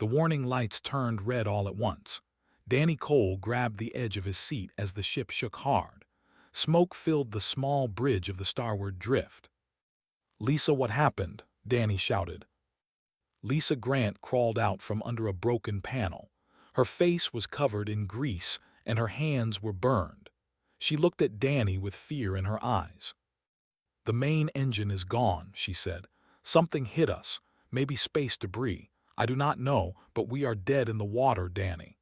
The warning lights turned red all at once. Danny Cole grabbed the edge of his seat as the ship shook hard. Smoke filled the small bridge of the starward drift. "Lisa, what happened?" Danny shouted. Lisa Grant crawled out from under a broken panel. Her face was covered in grease and her hands were burned. She looked at Danny with fear in her eyes. "The main engine is gone," she said. "Something hit us, maybe space debris. I do not know, but we are dead in the water, Danny."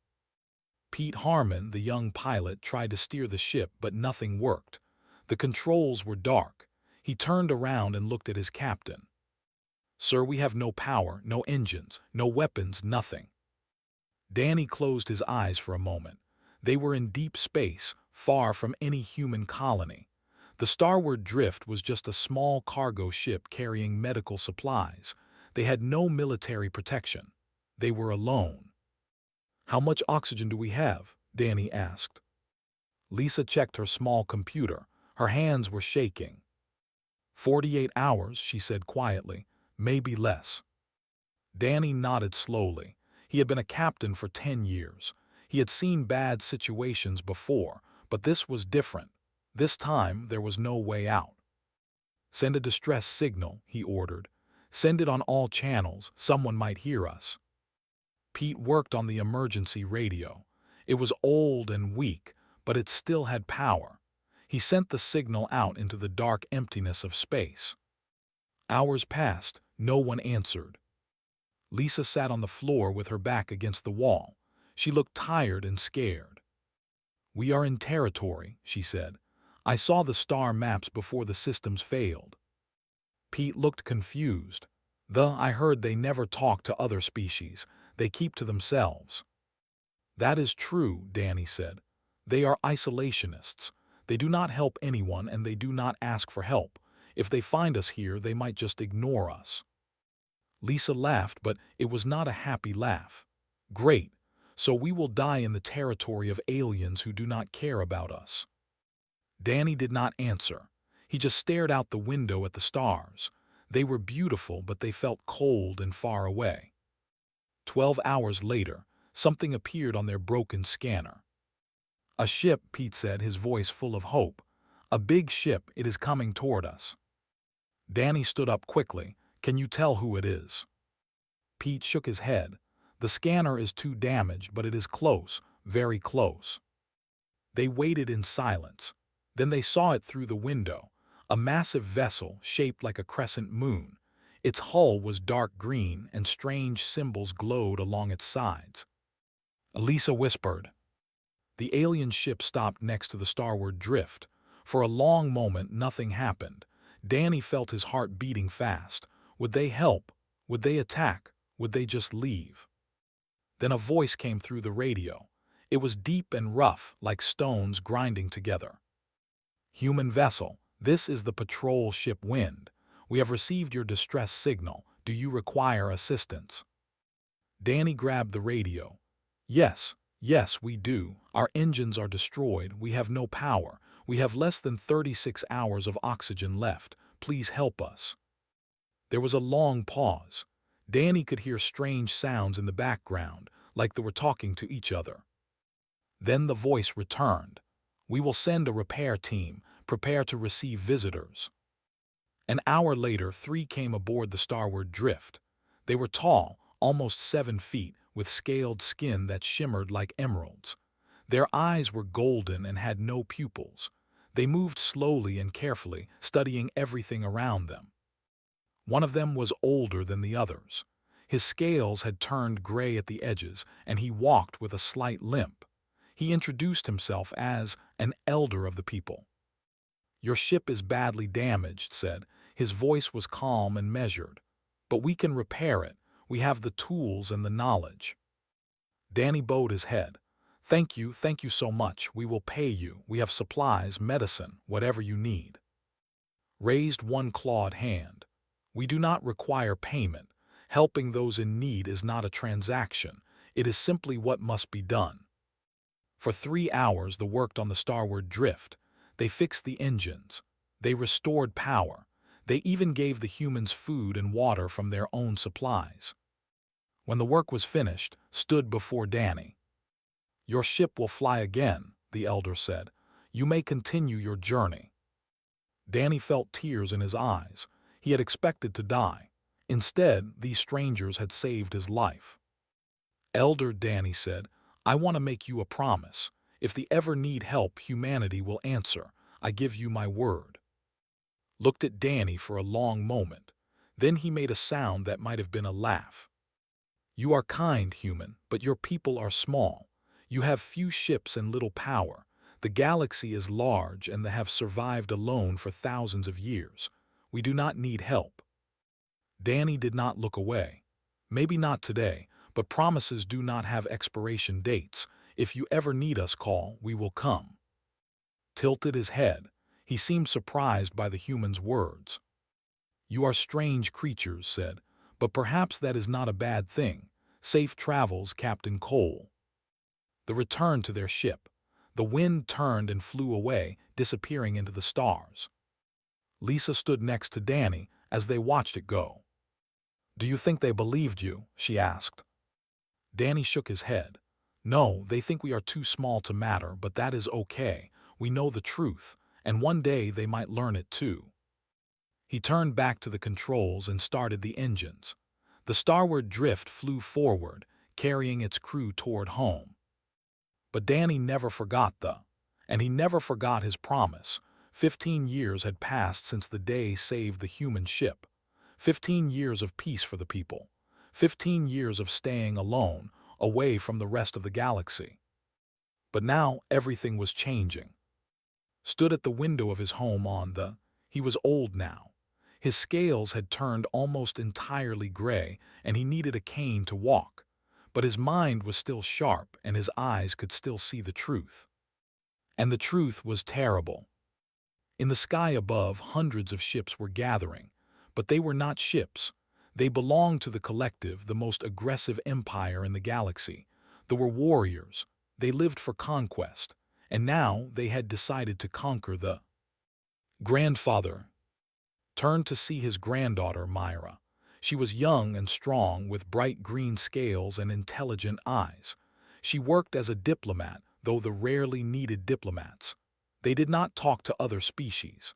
Pete Harmon, the young pilot, tried to steer the ship, but nothing worked. The controls were dark. He turned around and looked at his captain. "Sir, we have no power, no engines, no weapons, nothing." Danny closed his eyes for a moment. They were in deep space, far from any human colony. The starward drift was just a small cargo ship carrying medical supplies. They had no military protection. They were alone. "How much oxygen do we have?" Danny asked. Lisa checked her small computer. Her hands were shaking. 48 hours, she said quietly. "Maybe less." Danny nodded slowly. He had been a captain for 10 years. He had seen bad situations before, but this was different. This time there was no way out. "Send a distress signal," he ordered. "Send it on all channels. Someone might hear us." Pete worked on the emergency radio. It was old and weak, but it still had power. He sent the signal out into the dark emptiness of space. Hours passed. No one answered. Lisa sat on the floor with her back against the wall. She looked tired and scared. "We are in territory," she said. "I saw the star maps before the systems failed." Pete looked confused. I heard they never talk to other species. They keep to themselves." "That is true," Danny said. "They are isolationists. They do not help anyone and they do not ask for help. If they find us here, they might just ignore us." Lisa laughed, but it was not a happy laugh. "Great. So we will die in the territory of aliens who do not care about us." Danny did not answer. He just stared out the window at the stars. They were beautiful, but they felt cold and far away. 12 hours later, something appeared on their broken scanner. "A ship," Pete said, his voice full of hope. "A big ship, it is coming toward us." Danny stood up quickly. "Can you tell who it is?" Pete shook his head. "The scanner is too damaged, but it is close, very close." They waited in silence. Then they saw it through the window, a massive vessel shaped like a crescent moon. Its hull was dark green and strange symbols glowed along its sides. Elisa whispered. The alien ship stopped next to the starward drift. For a long moment nothing happened. Danny felt his heart beating fast. Would they help? Would they attack? Would they just leave? Then a voice came through the radio. It was deep and rough, like stones grinding together. "Human vessel, this is the patrol ship Wind. We have received your distress signal. Do you require assistance?" Danny grabbed the radio. Yes, we do. Our engines are destroyed. We have no power. We have less than 36 hours of oxygen left. Please help us." There was a long pause. Danny could hear strange sounds in the background, like they were talking to each other. Then the voice returned. "We will send a repair team. Prepare to receive visitors." An hour later, 3 came aboard the starward drift. They were tall, almost 7 feet, with scaled skin that shimmered like emeralds. Their eyes were golden and had no pupils. They moved slowly and carefully, studying everything around them. One of them was older than the others. His scales had turned gray at the edges, and he walked with a slight limp. He introduced himself as an elder of the people. "Your ship is badly damaged," said. His voice was calm and measured. "But we can repair it. We have the tools and the knowledge." Danny bowed his head. Thank you so much. We will pay you. We have supplies, medicine, whatever you need." Raised one clawed hand. "We do not require payment. Helping those in need is not a transaction. It is simply what must be done." For 3 hours they worked on the starward drift. They fixed the engines. They restored power. They even gave the humans food and water from their own supplies. When the work was finished, stood before Danny. "Your ship will fly again," the elder said. "You may continue your journey." Danny felt tears in his eyes. He had expected to die. Instead, these strangers had saved his life. "Elder," Danny said, "I want to make you a promise. If they ever need help, humanity will answer. I give you my word." Looked at Danny for a long moment. Then he made a sound that might have been a laugh. "You are kind, human, but your people are small. You have few ships and little power. The galaxy is large and they have survived alone for thousands of years. We do not need help." Danny did not look away. "Maybe not today, but promises do not have expiration dates. If you ever need us, call, we will come." Tilted his head. He seemed surprised by the human's words. "You are strange creatures," said, "but perhaps that is not a bad thing. Safe travels, Captain Cole." They returned to their ship. The wind turned and flew away, disappearing into the stars. Lisa stood next to Danny as they watched it go. "Do you think they believed you?" she asked. Danny shook his head. "No, they think we are too small to matter, but that is okay. We know the truth, and one day they might learn it too." He turned back to the controls and started the engines. The starward drift flew forward, carrying its crew toward home. But Danny never forgot and he never forgot his promise. 15 years had passed since the day saved the human ship. 15 years of peace for the people. 15 years of staying alone, away from the rest of the galaxy. But now everything was changing. Stood at the window of his home he was old now. His scales had turned almost entirely gray, and he needed a cane to walk. But his mind was still sharp, and his eyes could still see the truth. And the truth was terrible. In the sky above, hundreds of ships were gathering, but they were not ships. They belonged to the Collective, the most aggressive empire in the galaxy. They were warriors. They lived for conquest, and now they had decided to conquer the grandfather. Turned to see his granddaughter, MeHFY. She was young and strong, with bright green scales and intelligent eyes. She worked as a diplomat, though the rarely needed diplomats. They did not talk to other species.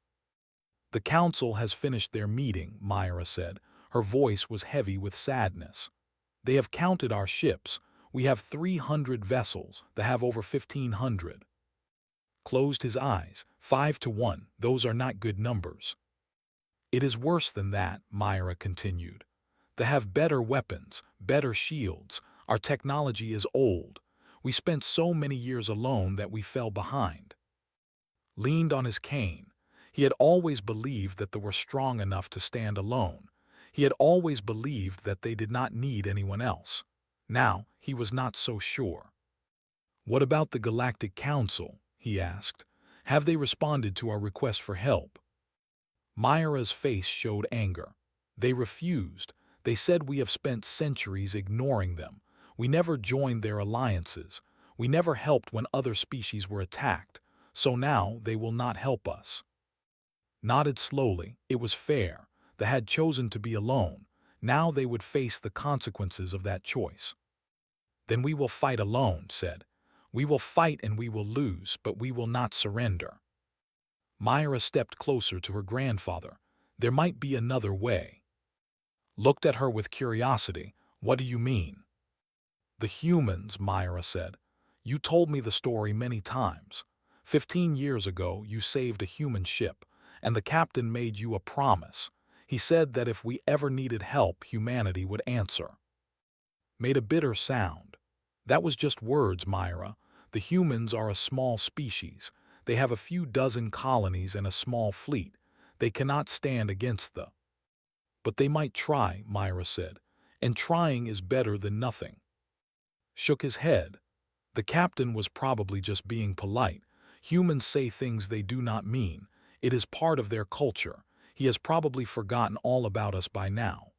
"The council has finished their meeting," MeHFY said. Her voice was heavy with sadness. "They have counted our ships. We have 300 vessels. They have over 1,500. Closed his eyes. 5-1. Those are not good numbers. "It is worse than that," MeHFY continued. "They have better weapons, better shields. Our technology is old. We spent so many years alone that we fell behind." Leaned on his cane. He had always believed that they were strong enough to stand alone. He had always believed that they did not need anyone else. Now, he was not so sure. "What about the Galactic Council?" he asked. "Have they responded to our request for help?" MeHFY's face showed anger. "They refused. They said we have spent centuries ignoring them. We never joined their alliances. We never helped when other species were attacked. So now they will not help us." Nodded slowly. It was fair. They had chosen to be alone. Now they would face the consequences of that choice. "Then we will fight alone," said. "We will fight and we will lose, but we will not surrender." MeHFY stepped closer to her grandfather. "There might be another way." Looked at her with curiosity. "What do you mean?" "The humans," MeHFY said. "You told me the story many times. 15 years ago, you saved a human ship, and the captain made you a promise. He said that if we ever needed help, humanity would answer." Made a bitter sound. "That was just words, MeHFY. The humans are a small species. They have a few dozen colonies and a small fleet. They cannot stand against the—" "But they might try," MeHFY said, "and trying is better than nothing." Shook his head. The captain was probably just being polite. Humans say things they do not mean. It is part of their culture. He has probably forgotten all about us by now.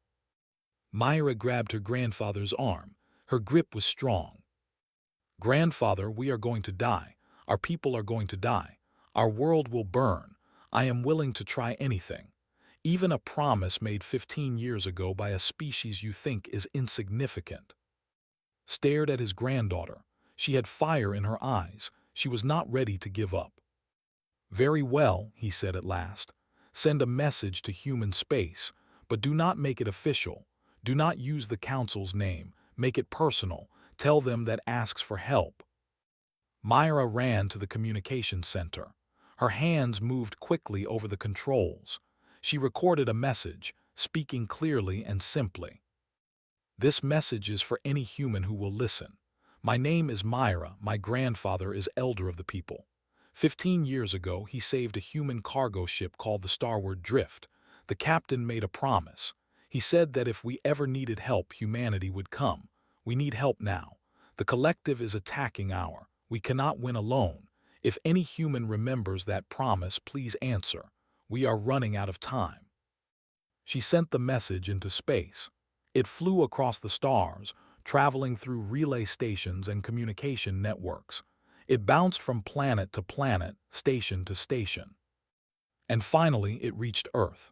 MeHFY grabbed her grandfather's arm. Her grip was strong. "Grandfather, we are going to die. Our people are going to die. Our world will burn. I am willing to try anything. Even a promise made 15 years ago by a species you think is insignificant. Stared at his granddaughter. She had fire in her eyes. She was not ready to give up. "Very well," he said at last. "Send a message to human space, but do not make it official. Do not use the Council's name. Make it personal. Tell them that asks for help." MeHFY ran to the communication center. Her hands moved quickly over the controls. She recorded a message, speaking clearly and simply. "This message is for any human who will listen. My name is MeHFY. My grandfather is elder of the people. 15 years ago, he saved a human cargo ship called the Starboard Drift. The captain made a promise. He said that if we ever needed help, humanity would come. We need help now. The collective is attacking our. We cannot win alone. If any human remembers that promise, please answer. We are running out of time." She sent the message into space. It flew across the stars, traveling through relay stations and communication networks. It bounced from planet to planet, station to station. And finally, it reached Earth.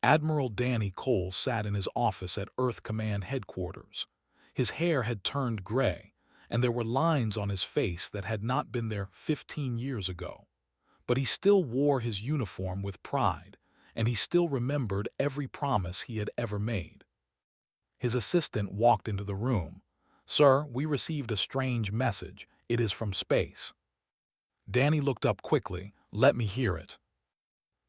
Admiral Danny Cole sat in his office at Earth Command Headquarters. His hair had turned gray, and there were lines on his face that had not been there 15 years ago. But he still wore his uniform with pride, and he still remembered every promise he had ever made. His assistant walked into the room. "Sir, we received a strange message. It is from space." Danny looked up quickly. "Let me hear it."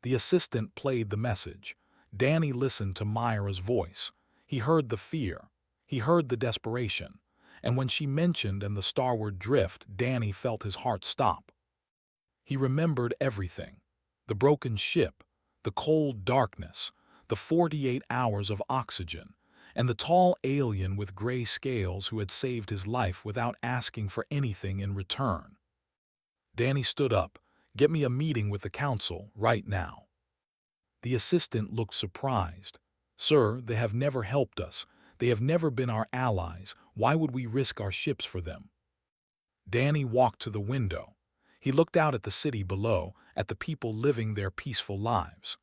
The assistant played the message. Danny listened to MeHFY's voice. He heard the fear. He heard the desperation. And when she mentioned the Starboard Drift, Danny felt his heart stop. He remembered everything. The broken ship, the cold darkness, the 48 hours of oxygen, and the tall alien with gray scales who had saved his life without asking for anything in return. Danny stood up. "Get me a meeting with the council, right now." The assistant looked surprised. "Sir, they have never helped us. They have never been our allies. Why would we risk our ships for them?" Danny walked to the window. He looked out at the city below, at the people living their peaceful lives.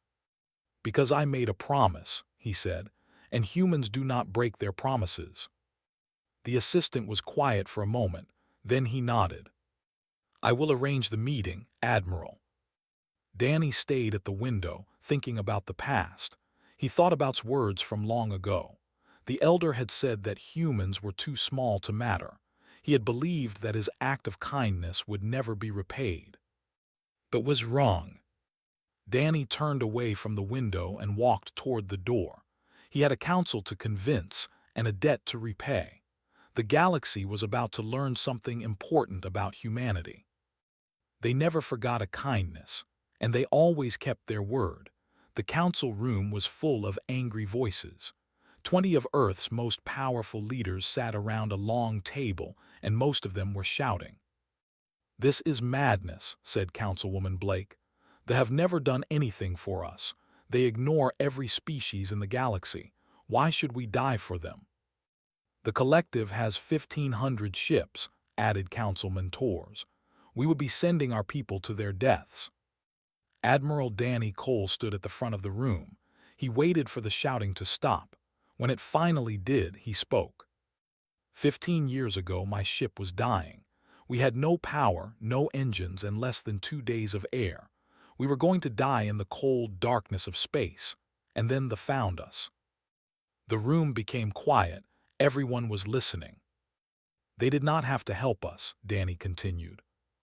"Because I made a promise," he said, "and humans do not break their promises." The assistant was quiet for a moment. Then he nodded. "I will arrange the meeting, Admiral." Danny stayed at the window, thinking about the past. He thought about words from long ago. The elder had said that humans were too small to matter. He had believed that his act of kindness would never be repaid. But was wrong. Danny turned away from the window and walked toward the door. He had a council to convince and a debt to repay. The galaxy was about to learn something important about humanity. They never forgot a kindness, and they always kept their word. The council room was full of angry voices. 20 of Earth's most powerful leaders sat around a long table, and most of them were shouting. "This is madness," said Councilwoman Blake. "They have never done anything for us. They ignore every species in the galaxy. Why should we die for them?" "The collective has 1,500 ships," added Councilman Torres. "We would be sending our people to their deaths." Admiral Danny Cole stood at the front of the room. He waited for the shouting to stop. When it finally did, he spoke. 15 years ago, my ship was dying. We had no power, no engines, and less than 2 days of air. We were going to die in the cold darkness of space, and then they found us." The room became quiet. Everyone was listening. "They did not have to help us," Danny continued.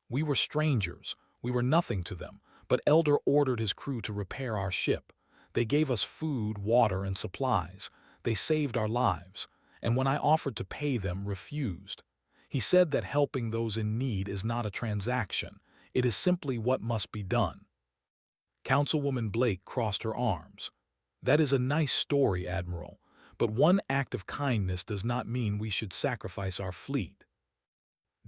"We were strangers. We were nothing to them, but Elder ordered his crew to repair our ship. They gave us food, water, and supplies. They saved our lives, and when I offered to pay them, refused. He said that helping those in need is not a transaction. It is simply what must be done." Councilwoman Blake crossed her arms. "That is a nice story, Admiral, but one act of kindness does not mean we should sacrifice our fleet."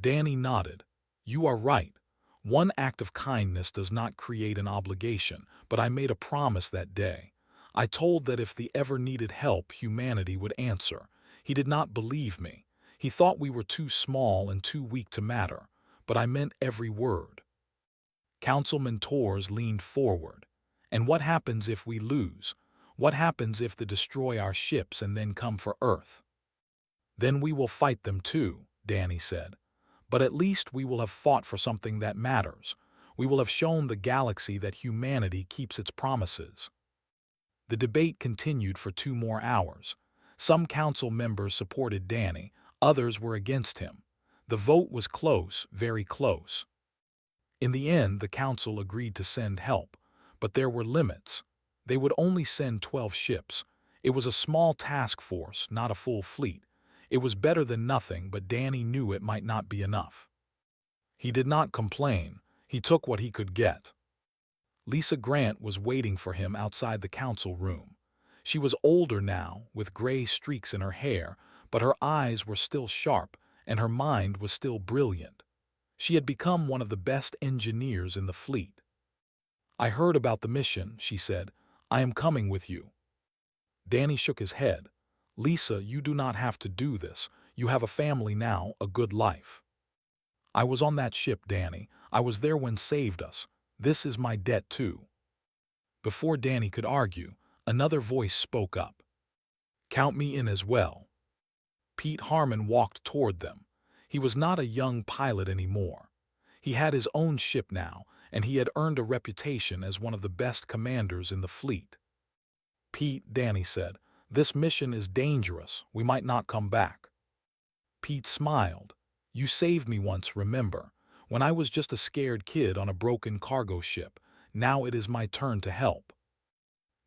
Danny nodded. "You are right. One act of kindness does not create an obligation, but I made a promise that day. I told that if they ever needed help, humanity would answer. He did not believe me. He thought we were too small and too weak to matter, but I meant every word." Councilman Torres leaned forward. And what happens if we lose? What happens if they destroy our ships and then come for Earth? Then we will fight them too, Danny said. But at least we will have fought for something that matters. We will have shown the galaxy that humanity keeps its promises. The debate continued for 2 more hours. Some council members supported Danny, others were against him. The vote was close, very close. In the end, the council agreed to send help, but there were limits. They would only send 12 ships. It was a small task force, not a full fleet. It was better than nothing, but Danny knew it might not be enough. He did not complain. He took what he could get. Lisa Grant was waiting for him outside the council room. She was older now, with gray streaks in her hair, but her eyes were still sharp, and her mind was still brilliant. She had become one of the best engineers in the fleet. "I heard about the mission," she said. "I am coming with you." Danny shook his head. "Lisa, you do not have to do this. You have a family now, a good life." "I was on that ship, Danny. I was there when saved us. This is my debt too." Before Danny could argue, another voice spoke up. "Count me in as well." Pete Harmon walked toward them. He was not a young pilot anymore. He had his own ship now, and he had earned a reputation as one of the best commanders in the fleet. "Pete," Danny said, "this mission is dangerous. We might not come back." Pete smiled. "You saved me once, remember? When I was just a scared kid on a broken cargo ship. Now it is my turn to help."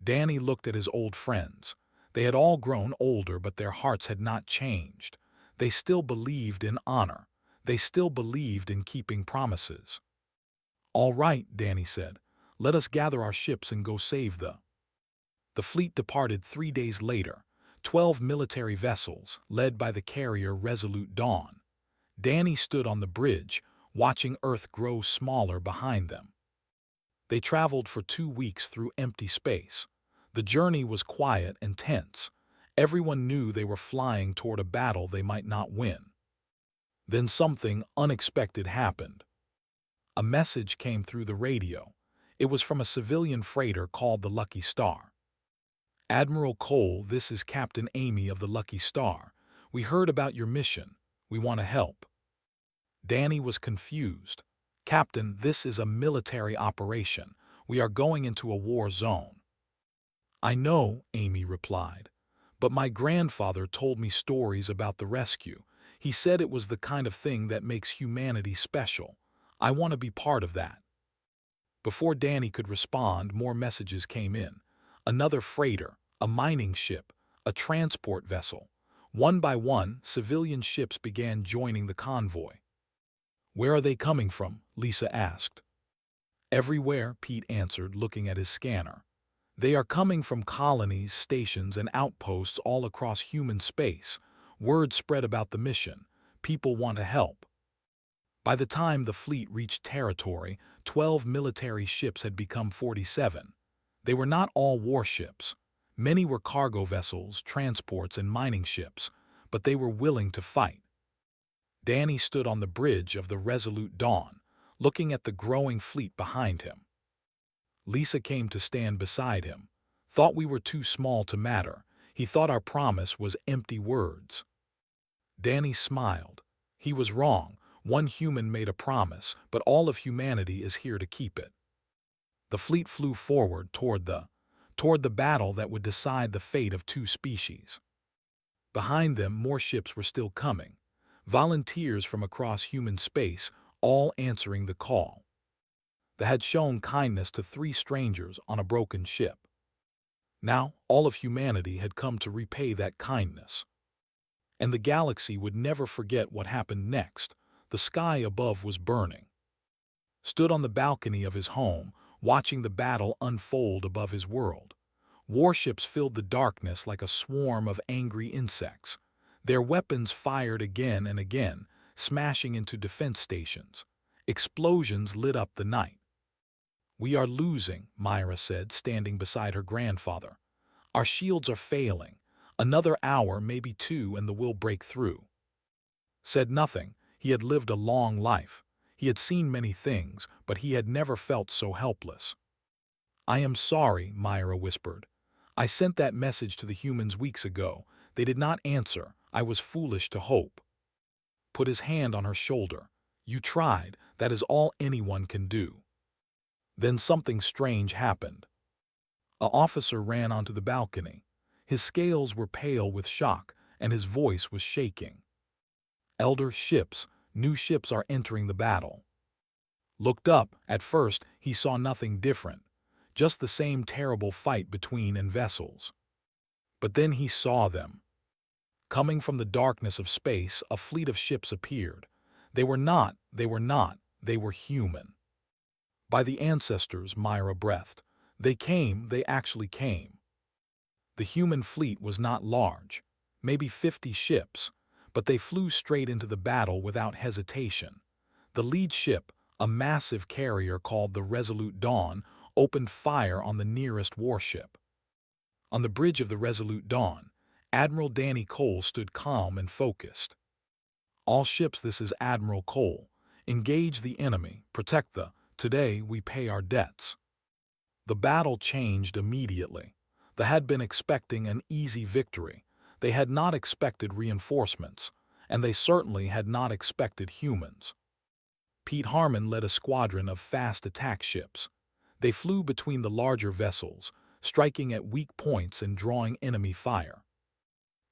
Danny looked at his old friends. They had all grown older, but their hearts had not changed. They still believed in honor. They still believed in keeping promises. "All right," Danny said. "Let us gather our ships and go save the—" The fleet departed 3 days later, 12 military vessels, led by the carrier Resolute Dawn. Danny stood on the bridge, watching Earth grow smaller behind them. They traveled for 2 weeks through empty space. The journey was quiet and tense. Everyone knew they were flying toward a battle they might not win. Then something unexpected happened. A message came through the radio. It was from a civilian freighter called the Lucky Star. "Admiral Cole, this is Captain Amy of the Lucky Star. We heard about your mission. We want to help." Danny was confused. "Captain, this is a military operation. We are going into a war zone." "I know," Amy replied. "But my grandfather told me stories about the rescue. He said it was the kind of thing that makes humanity special. I want to be part of that." Before Danny could respond, more messages came in. Another freighter, a mining ship, a transport vessel. One by one, civilian ships began joining the convoy. "Where are they coming from?" Lisa asked. "Everywhere," Pete answered, looking at his scanner. "They are coming from colonies, stations, and outposts all across human space. Word spread about the mission. People want to help." By the time the fleet reached territory, 12 military ships had become 47. They were not all warships. Many were cargo vessels, transports, and mining ships, but they were willing to fight. Danny stood on the bridge of the Resolute Dawn, looking at the growing fleet behind him. Lisa came to stand beside him. "Thought we were too small to matter. He thought our promise was empty words." Danny smiled. He was wrong. One human made a promise, but all of humanity is here to keep it. The fleet flew forward toward the battle that would decide the fate of 2 species. Behind them, more ships were still coming. Volunteers from across human space, all answering the call. They had shown kindness to 3 strangers on a broken ship. Now, all of humanity had come to repay that kindness. And the galaxy would never forget what happened next. The sky above was burning. Stood on the balcony of his home, watching the battle unfold above his world. Warships filled the darkness like a swarm of angry insects. Their weapons fired again and again, smashing into defense stations. Explosions lit up the night. "We are losing," Myra said, standing beside her grandfather. "Our shields are failing. Another hour, maybe 2, and the will break through." Said nothing. He had lived a long life. He had seen many things, but he had never felt so helpless. "I am sorry," MeHFY whispered. "I sent that message to the humans weeks ago. They did not answer. I was foolish to hope." Put his hand on her shoulder. "You tried. That is all anyone can do." Then something strange happened. An officer ran onto the balcony. His scales were pale with shock, and his voice was shaking. "Elder ships, new ships are entering the battle." Looked up. At first, he saw nothing different, just the same terrible fight between vessels. But then he saw them. Coming from the darkness of space, a fleet of ships appeared. They were human. By the ancestors, MeHFY breathed. They actually came. The human fleet was not large, maybe 50 ships, but they flew straight into the battle without hesitation. The lead ship, a massive carrier called the Resolute Dawn, opened fire on the nearest warship. On the bridge of the Resolute Dawn, Admiral Danny Cole stood calm and focused. "All ships, this is Admiral Cole. Engage the enemy, protect the. Today we pay our debts." The battle changed immediately. They had been expecting an easy victory. They had not expected reinforcements, and they certainly had not expected humans. Pete Harmon led a squadron of fast attack ships. They flew between the larger vessels, striking at weak points and drawing enemy fire.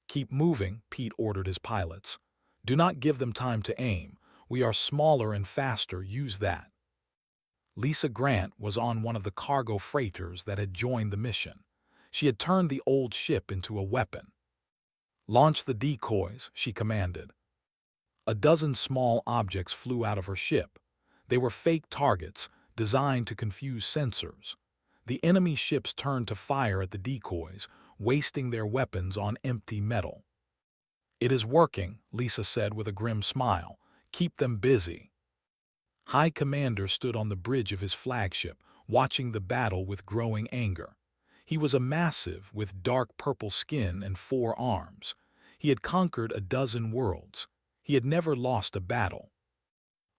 "Keep moving," Pete ordered his pilots. "Do not give them time to aim. We are smaller and faster, use that." Lisa Grant was on one of the cargo freighters that had joined the mission. She had turned the old ship into a weapon. "Launch the decoys," she commanded. A dozen small objects flew out of her ship. They were fake targets, designed to confuse sensors. The enemy ships turned to fire at the decoys, wasting their weapons on empty metal. "It is working," Lisa said with a grim smile. "Keep them busy." High Commander stood on the bridge of his flagship, watching the battle with growing anger. He was a massive, with dark purple skin and 4 arms. He had conquered a dozen worlds. He had never lost a battle.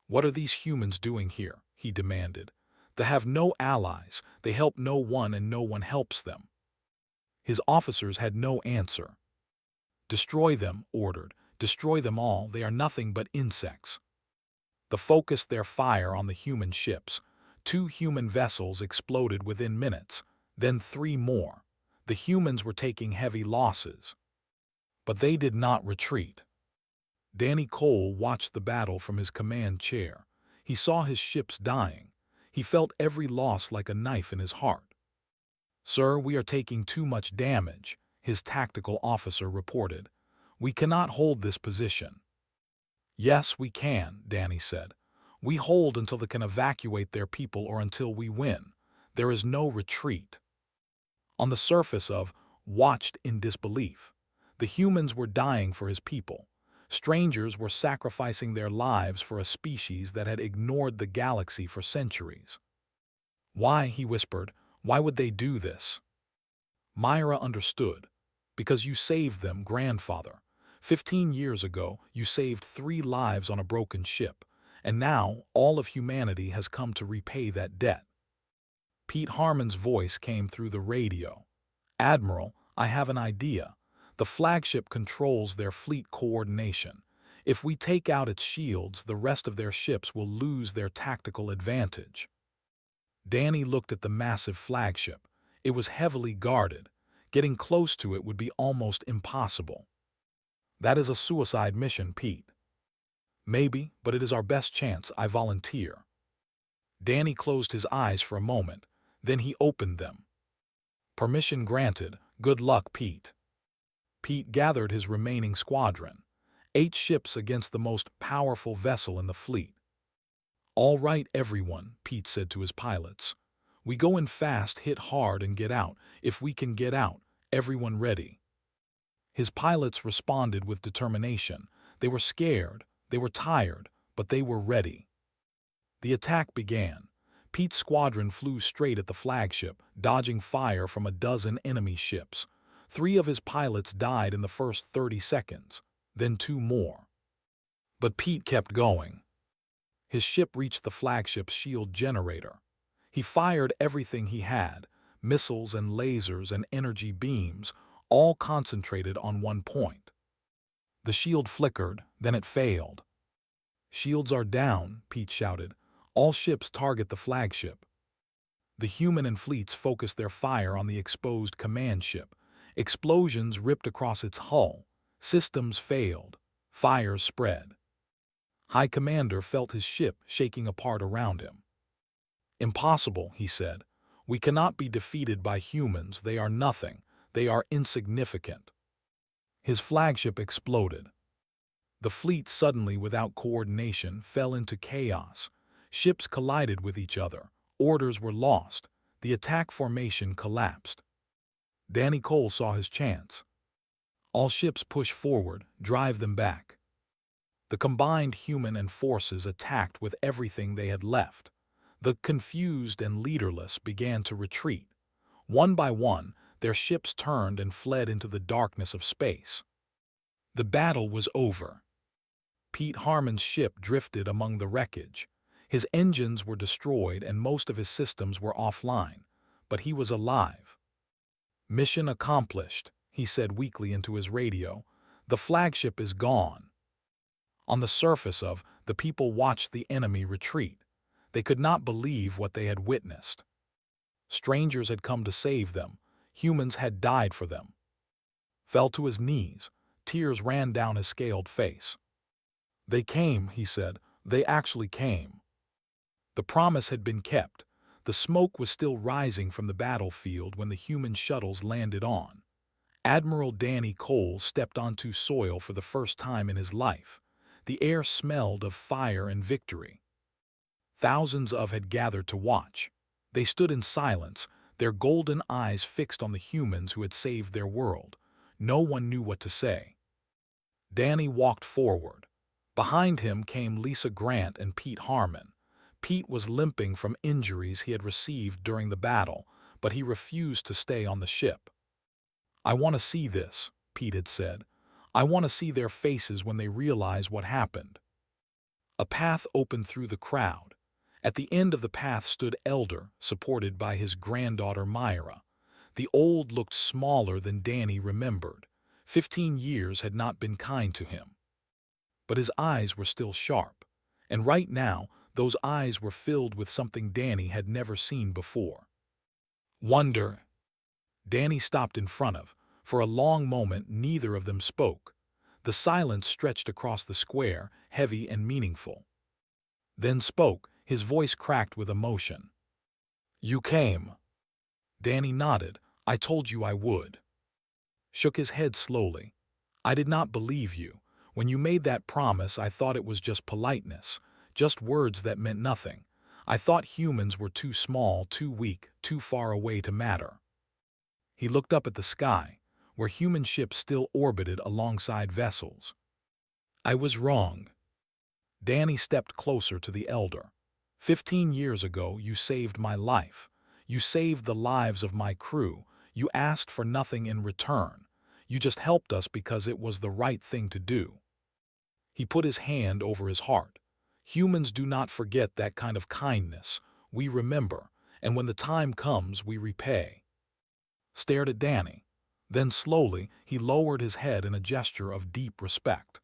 "What are these humans doing here?" he demanded. "They have no allies, they help no one, and no one helps them." His officers had no answer. "Destroy them," ordered. "Destroy them all, they are nothing but insects." They focused their fire on the human ships. 2 human vessels exploded within minutes, then 3 more. The humans were taking heavy losses. But they did not retreat. Danny Cole watched the battle from his command chair. He saw his ships dying. He felt every loss like a knife in his heart. "Sir, we are taking too much damage," his tactical officer reported. "We cannot hold this position." "Yes, we can," Danny said. "We hold until they can evacuate their people or until we win. There is no retreat." On the surface watched in disbelief. The humans were dying for his people. Strangers were sacrificing their lives for a species that had ignored the galaxy for centuries. "Why?" he whispered. "Why would they do this?" MeHFY understood. "Because you saved them, grandfather. 15 years ago, you saved 3 lives on a broken ship, and now all of humanity has come to repay that debt." Pete Harmon's voice came through the radio. "Admiral, I have an idea. The flagship controls their fleet coordination. If we take out its shields, the rest of their ships will lose their tactical advantage." Danny looked at the massive flagship. It was heavily guarded. Getting close to it would be almost impossible. "That is a suicide mission, Pete." "Maybe, but it is our best chance. I volunteer." Danny closed his eyes for a moment. Then he opened them. "Permission granted. Good luck, Pete." Pete gathered his remaining squadron. 8 ships against the most powerful vessel in the fleet. "All right, everyone," Pete said to his pilots. "We go in fast, hit hard, and get out. If we can get out, everyone ready." His pilots responded with determination. They were scared, they were tired, but they were ready. The attack began. Pete's squadron flew straight at the flagship, dodging fire from a dozen enemy ships. 3 of his pilots died in the first 30 seconds, then 2 more. But Pete kept going. His ship reached the flagship's shield generator. He fired everything he had, missiles and lasers and energy beams, all concentrated on one point. The shield flickered, then it failed. "Shields are down," Pete shouted. "All ships target the flagship." The human and fleets focused their fire on the exposed command ship. Explosions ripped across its hull. Systems failed. Fires spread. High Commander felt his ship shaking apart around him. "Impossible," he said. "We cannot be defeated by humans. They are nothing. They are insignificant." His flagship exploded. The fleet suddenly, without coordination, fell into chaos. Ships collided with each other. Orders were lost. The attack formation collapsed. Danny Cole saw his chance. "All ships push forward, drive them back." The combined human and forces attacked with everything they had left. The confused and leaderless began to retreat. One by one, their ships turned and fled into the darkness of space. The battle was over. Pete Harmon's ship drifted among the wreckage. His engines were destroyed and most of his systems were offline, but he was alive. "Mission accomplished," he said weakly into his radio. "The flagship is gone." On the surface the people watched the enemy retreat. They could not believe what they had witnessed. Strangers had come to save them. Humans had died for them. Fell to his knees. Tears ran down his scaled face. "They came," he said. "They actually came." The promise had been kept. The smoke was still rising from the battlefield when the human shuttles landed on. Admiral Danny Cole stepped onto soil for the first time in his life. The air smelled of fire and victory. Thousands had gathered to watch. They stood in silence, their golden eyes fixed on the humans who had saved their world. No one knew what to say. Danny walked forward. Behind him came Lisa Grant and Pete Harmon. Pete was limping from injuries he had received during the battle, but he refused to stay on the ship. "I want to see this," Pete had said. "I want to see their faces when they realize what happened." A path opened through the crowd. At the end of the path stood Elder, supported by his granddaughter MeHFY. The old looked smaller than Danny remembered. 15 years had not been kind to him. But his eyes were still sharp, and right now those eyes were filled with something Danny had never seen before. Wonder. Danny stopped in front of. For a long moment neither of them spoke. The silence stretched across the square, heavy and meaningful. Then spoke, his voice cracked with emotion. "You came." Danny nodded. "I told you I would." Shook his head slowly. "I did not believe you. When you made that promise, I thought it was just politeness, just words that meant nothing. I thought humans were too small, too weak, too far away to matter." He looked up at the sky, where human ships still orbited alongside vessels. "I was wrong." Danny stepped closer to the elder. 15 years ago, you saved my life. You saved the lives of my crew. You asked for nothing in return. You just helped us because it was the right thing to do." He put his hand over his heart. "Humans do not forget that kind of kindness. We remember, and when the time comes, we repay." Stared at Danny. Then slowly, he lowered his head in a gesture of deep respect.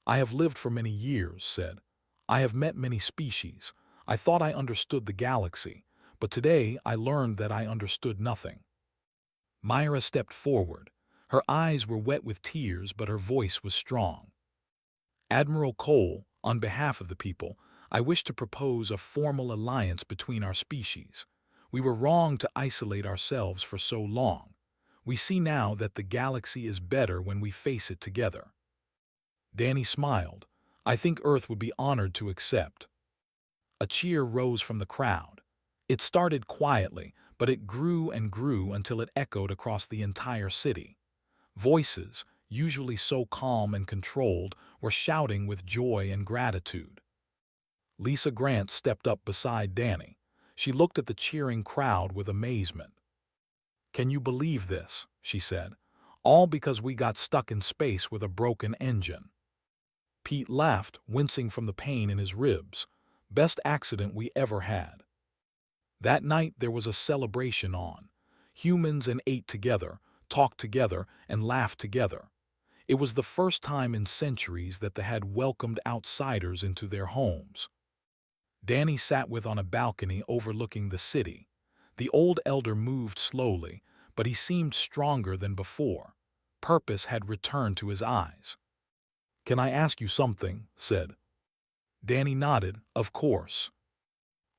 "I have lived for many years," said. "I have met many species. I thought I understood the galaxy, but today I learned that I understood nothing." MeHFY stepped forward. Her eyes were wet with tears, but her voice was strong. "Admiral Cole, on behalf of the people, I wish to propose a formal alliance between our species. We were wrong to isolate ourselves for so long. We see now that the galaxy is better when we face it together." Danny smiled. "I think Earth would be honored to accept." A cheer rose from the crowd. It started quietly, but it grew and grew until it echoed across the entire city. Voices, usually so calm and controlled, were shouting with joy and gratitude. Lisa Grant stepped up beside Danny. She looked at the cheering crowd with amazement. "Can you believe this?" she said. "All because we got stuck in space with a broken engine." Pete laughed, wincing from the pain in his ribs. "Best accident we ever had." That night there was a celebration on. Humans and ate together, talked together, and laughed together. It was the first time in centuries that they had welcomed outsiders into their homes. Danny sat with on a balcony overlooking the city. The old elder moved slowly, but he seemed stronger than before. Purpose had returned to his eyes. "Can I ask you something?" said. Danny nodded. "Of course."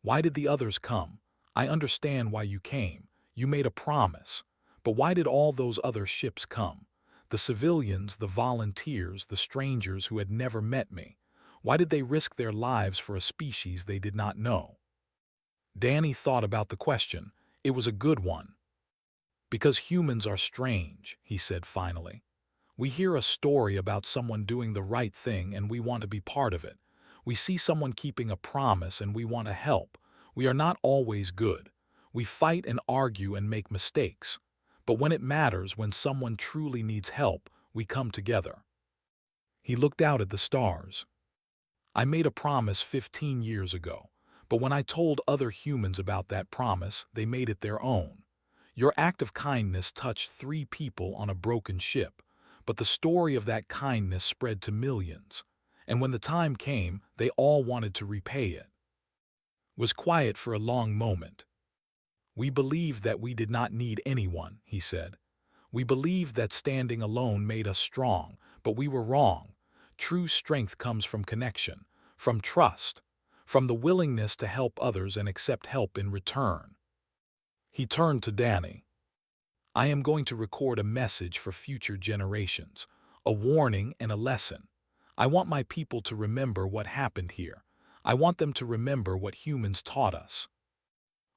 "Why did the others come? I understand why you came. You made a promise. But why did all those other ships come? The civilians, the volunteers, the strangers who had never met me. Why did they risk their lives for a species they did not know?" Danny thought about the question. It was a good one. "Because humans are strange," he said finally. "We hear a story about someone doing the right thing and we want to be part of it. We see someone keeping a promise and we want to help. We are not always good. We fight and argue and make mistakes. But when it matters, when someone truly needs help, we come together." He looked out at the stars. "I made a promise 15 years ago, but when I told other humans about that promise, they made it their own. Your act of kindness touched 3 people on a broken ship, but the story of that kindness spread to millions. And when the time came, they all wanted to repay it." Was quiet for a long moment. "We believed that we did not need anyone," he said. "We believed that standing alone made us strong, but we were wrong. True strength comes from connection, from trust, from the willingness to help others and accept help in return." He turned to Danny. "I am going to record a message for future generations, a warning and a lesson. I want my people to remember what happened here. I want them to remember what humans taught us."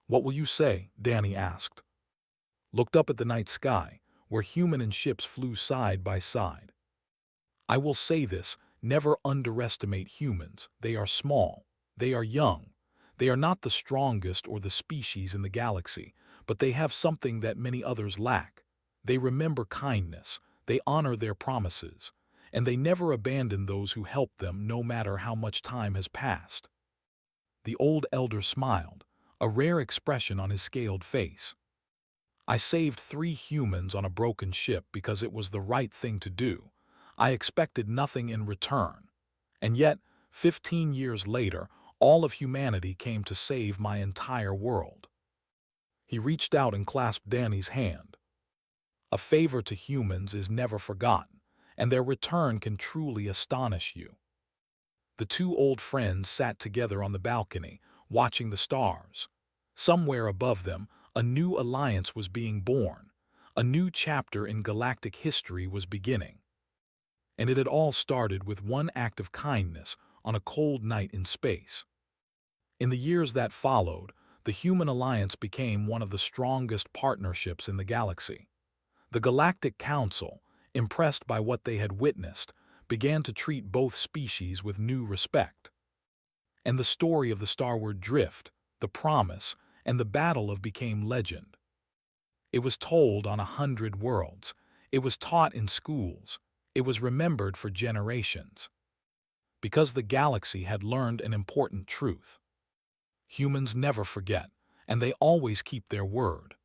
"What will you say?" Danny asked. Looked up at the night sky, where human and ships flew side by side. "I will say this: never underestimate humans. They are small. They are young. They are not the strongest or the species in the galaxy, but they have something that many others lack. They remember kindness. They honor their promises. And they never abandon those who help them, no matter how much time has passed." The old elder smiled, a rare expression on his scaled face. "I saved 3 humans on a broken ship because it was the right thing to do. I expected nothing in return. And yet, 15 years later, all of humanity came to save my entire world." He reached out and clasped Danny's hand. "A favor to humans is never forgotten, and their return can truly astonish you." The 2 old friends sat together on the balcony, watching the stars. Somewhere above them, a new alliance was being born. A new chapter in galactic history was beginning. And it had all started with one act of kindness on a cold night in space. In the years that followed, the human alliance became one of the strongest partnerships in the galaxy. The Galactic Council, impressed by what they had witnessed, began to treat both species with new respect. And the story of the starward drift, the promise, and the battle became legend. It was told on 100 worlds. It was taught in schools. It was remembered for generations. Because the galaxy had learned an important truth. Humans never forget, and they always keep their word.